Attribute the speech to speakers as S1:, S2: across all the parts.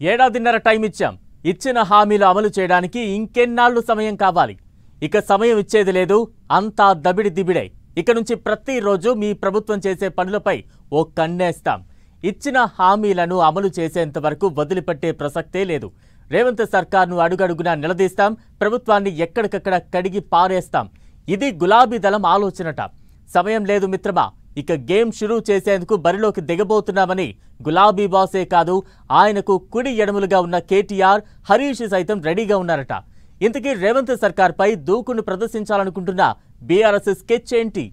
S1: ఏడాదిన్నర టైం ఇచ్చాం. ఇచ్చిన హామీలు అమలు చేయడానికి ఇంకెన్నాళ్లు సమయం కావాలి? ఇక సమయం ఇచ్చేది లేదు. అంతా దబిడి దిబిడే. ఇక నుంచి ప్రతిరోజు మీ ప్రభుత్వం చేసే పనులపై ఓ కన్నేస్తాం. ఇచ్చిన హామీలను అమలు చేసేంత వరకు వదిలిపెట్టే ప్రసక్తే లేదు. రేవంత్ సర్కార్ను అడుగడుగునా నిలదీస్తాం. ప్రభుత్వాన్ని ఎక్కడికక్కడ కడిగి పారేస్తాం. ఇది గులాబీ దళం ఆలోచనట. సమయం లేదు మిత్రమా, ఇక గేమ్ షురూ చేసేందుకు బరిలోకి దిగబోతున్నామని గులాబీ బాసే కాదు, ఆయనకు కుడి ఎడములుగా ఉన్న కేటీఆర్, హరీష్ సైతం రెడీగా ఉన్నారట. ఇంతకీ రేవంత్ సర్కార్పై దూకును ప్రదర్శించాలనుకుంటున్న బీఆర్ఎస్ స్కెచ్ ఏంటి?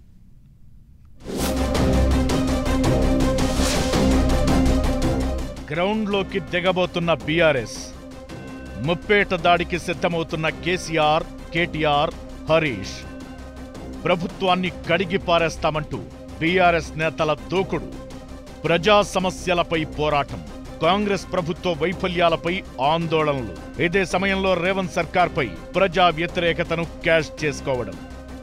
S2: గ్రౌండ్లోకి దిగబోతున్న బీఆర్ఎస్, ముప్పేట దాడికి సిద్ధమవుతున్న కేసీఆర్, కేటీఆర్, హరీష్. ప్రభుత్వాన్ని కడిగి పారేస్తామంటూ బీఆర్ఎస్ నేతల దూకుడు. ప్రజా సమస్యలపై పోరాటం, కాంగ్రెస్ ప్రభుత్వ వైఫల్యాలపై ఆందోళనలు. ఇదే సమయంలో రేవంత్ సర్కార్పై ప్రజా వ్యతిరేకతను క్యాష్ చేసుకోవడం.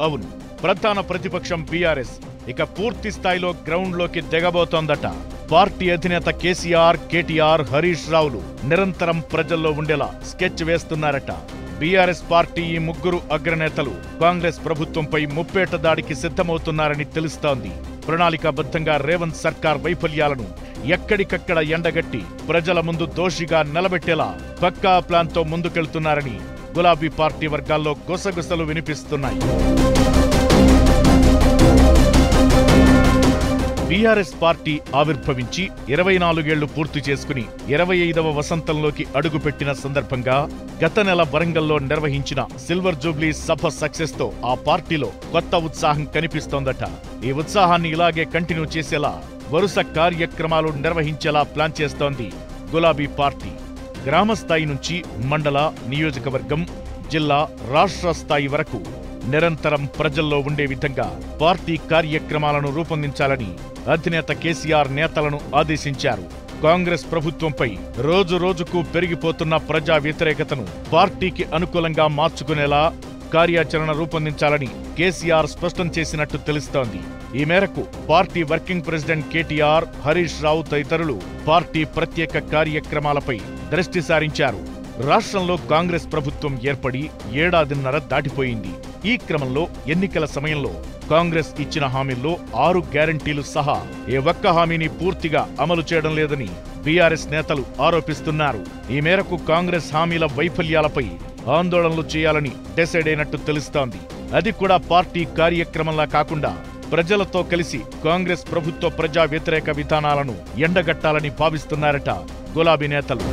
S2: అవును, ప్రధాన ప్రతిపక్షం బీఆర్ఎస్ ఇక పూర్తి స్థాయిలో గ్రౌండ్లోకి దిగబోతోందట. పార్టీ అధినేత కేసీఆర్, కేటీఆర్, హరీష్ రావులు నిరంతరం ప్రజల్లో ఉండేలా స్కెచ్ వేస్తున్నారట. బీఆర్ఎస్ పార్టీ ఈ ముగ్గురు అగ్రనేతలు కాంగ్రెస్ ప్రభుత్వంపై ముప్పేట దాడికి సిద్ధమవుతున్నారని తెలుస్తోంది. ప్రణాళికాబద్ధంగా రేవంత్ సర్కార్ వైఫల్యాలను ఎక్కడికక్కడ ఎండగట్టి ప్రజల ముందు దోషిగా నిలబెట్టేలా పక్కా ప్లాన్తో ముందుకెళ్తున్నారని గులాబీ పార్టీ వర్గాల్లో గుసగుసలు వినిపిస్తున్నాయి. బీఆర్ఎస్ పార్టీ ఆవిర్భవించి 24 ఏళ్లు పూర్తి చేసుకుని 25వ వసంతంలోకి అడుగుపెట్టిన సందర్భంగా గత నెల వరంగల్లో నిర్వహించిన సిల్వర్ జూబ్లీ సభ సక్సెస్ తో ఆ పార్టీలో కొత్త ఉత్సాహం కనిపిస్తోందట. ఈ ఉత్సాహాన్ని ఇలాగే కంటిన్యూ చేసేలా వరుస కార్యక్రమాలు నిర్వహించేలా ప్లాన్ చేస్తోంది గులాబీ పార్టీ. గ్రామ స్థాయి నుంచి మండల, నియోజకవర్గం, జిల్లా, రాష్ట్ర స్థాయి వరకు నిరంతరం ప్రజల్లో ఉండే విధంగా పార్టీ కార్యక్రమాలను రూపొందించాలని అధినేత కేసీఆర్ నేతలను ఆదేశించారు. కాంగ్రెస్ ప్రభుత్వంపై రోజు రోజుకు పెరిగిపోతున్న ప్రజా వ్యతిరేకతను పార్టీకి అనుకూలంగా మార్చుకునేలా కార్యాచరణ రూపొందించాలని కేసీఆర్ స్పష్టం చేసినట్టు తెలుస్తోంది. ఈ మేరకు party working president KTR, Harish Rao తదితరులు పార్టీ ప్రత్యేక కార్యక్రమాలపై దృష్టి సారించారు. రాష్ట్రంలో కాంగ్రెస్ ప్రభుత్వం ఏర్పడి ఏడాదిన్నర దాటిపోయింది. ఈ క్రమంలో ఎన్నికల సమయంలో కాంగ్రెస్ ఇచ్చిన హామీల్లో 6 గ్యారంటీలు సహా ఏ ఒక్క హామీని పూర్తిగా అమలు చేయడం లేదని బీఆర్ఎస్ నేతలు ఆరోపిస్తున్నారు. ఈ మేరకు కాంగ్రెస్ హామీల వైఫల్యాలపై ఆందోళనలు చేయాలని డిసైడ్ అయినట్టు తెలుస్తోంది. అది కూడా పార్టీ కార్యక్రమంలా కాకుండా ప్రజలతో కలిసి కాంగ్రెస్ ప్రభుత్వ ప్రజా వ్యతిరేక విధానాలను ఎండగట్టాలని భావిస్తున్నారట గులాబీ నేతలు.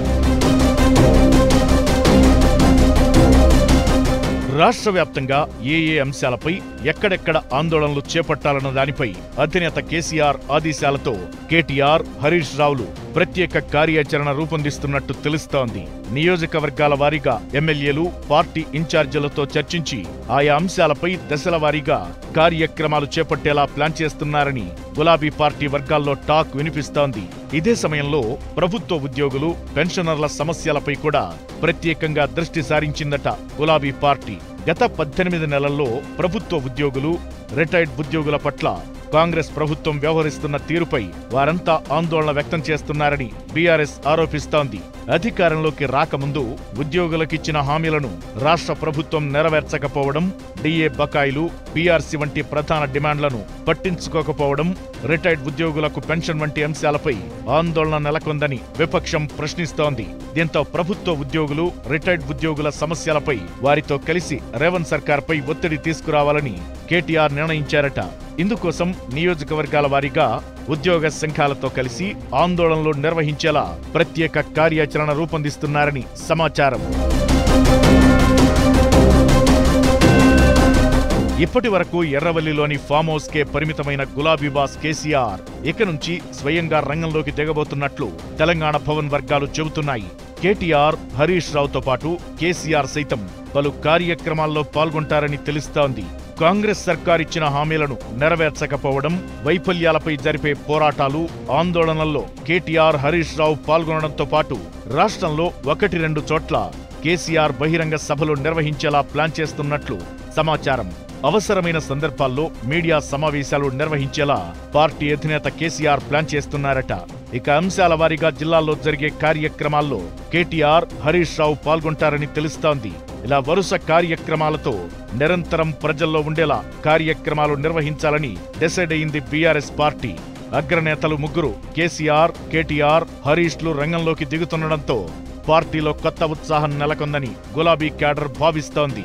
S2: రాష్ట్ర వ్యాప్తంగా ఏ అంశాలపై ఎక్కడెక్కడ ఆందోళనలు చేపట్టాలన్న దానిపై అధినేత కేసీఆర్ ఆదేశాలతో కేటీఆర్, హరీష్ రావులు ప్రత్యేక కార్యాచరణ రూపొందిస్తున్నట్టు తెలుస్తోంది. నియోజకవర్గాల వారీగా ఎమ్మెల్యేలు, పార్టీ ఇన్ఛార్జీలతో చర్చించి ఆయా అంశాలపై దశల వారీగా కార్యక్రమాలు చేపట్టేలా ప్లాన్ చేస్తున్నారని గులాబీ పార్టీ వర్గాల్లో టాక్ వినిపిస్తోంది. ఇదే సమయంలో ప్రభుత్వ ఉద్యోగులు, పెన్షనర్ల సమస్యలపై కూడా ప్రత్యేకంగా దృష్టి సారించిందట గులాబీ పార్టీ. గత 18 నెలల్లో ప్రభుత్వ ఉద్యోగులు, రిటైర్డ్ ఉద్యోగుల పట్ల కాంగ్రెస్ ప్రభుత్వం వ్యవహరిస్తున్న తీరుపై వారంతా ఆందోళన వ్యక్తం చేస్తున్నారని బీఆర్ఎస్ ఆరోపిస్తోంది. అధికారంలోకి రాకముందు ఉద్యోగులకిచ్చిన హామీలను రాష్ట్ర ప్రభుత్వం నెరవేర్చకపోవడం, డిఏ బకాయిలు, పీఆర్సీ వంటి ప్రధాన డిమాండ్లను పట్టించుకోకపోవడం, రిటైర్డ్ ఉద్యోగులకు పెన్షన్ వంటి అంశాలపై ఆందోళన నెలకొందని విపక్షం ప్రశ్నిస్తోంది. దీంతో ప్రభుత్వ ఉద్యోగులు, రిటైర్డ్ ఉద్యోగుల సమస్యలపై వారితో కలిసి రేవంత్ సర్కార్పై ఒత్తిడి తీసుకురావాలని కేటీఆర్ నిర్ణయించారట. ఇందుకోసం నియోజకవర్గాల వారీగా ఉద్యోగ సంఘాలతో కలిసి ఆందోళనలు నిర్వహించేలా ప్రత్యేక కార్యాచరణ రూపొందిస్తున్నారని సమాచారం. ఇప్పటి వరకు ఎర్రవల్లిలోని ఫామ్ హౌస్ కే పరిమితమైన గులాబీ బాస్ కేసీఆర్ ఇక నుంచి స్వయంగా రంగంలోకి దిగబోతున్నట్లు తెలంగాణ భవన్ వర్గాలు చెబుతున్నాయి. కేటీఆర్, హరీష్ రావుతో పాటు కేసీఆర్ సైతం పలు కార్యక్రమాల్లో పాల్గొంటారని తెలుస్తోంది. కాంగ్రెస్ సర్కార్ ఇచ్చిన హామీలను నెరవేర్చకపోవడం, వైఫల్యాలపై జరిపే పోరాటాలు, ఆందోళనల్లో కేటీఆర్, హరీష్ రావు పాల్గొనడంతో పాటు రాష్ట్రంలో 1-2 చోట్ల కేసీఆర్ బహిరంగ సభలు నిర్వహించేలా ప్లాన్ చేస్తున్నట్లు సమాచారం. అవసరమైన సందర్భాల్లో మీడియా సమావేశాలు నిర్వహించేలా పార్టీ అధినేత కేసీఆర్ ప్లాన్ చేస్తున్నారట. ఇక అంశాల వారీగా జిల్లాల్లో జరిగే కార్యక్రమాల్లో కేటీఆర్, హరీష్ రావు పాల్గొంటారని తెలుస్తోంది. ఇలా వరుస కార్యక్రమాలతో నిరంతరం ప్రజల్లో ఉండేలా కార్యక్రమాలు నిర్వహించాలని డిసైడ్ అయింది బీఆర్ఎస్ పార్టీ. అగ్రనేతలు ముగ్గురు కేసీఆర్, కేటీఆర్, హరీష్లు రంగంలోకి దిగుతుండటంతో పార్టీలో కొత్త ఉత్సాహం నెలకొందని గులాబీ క్యాడర్ భావిస్తోంది.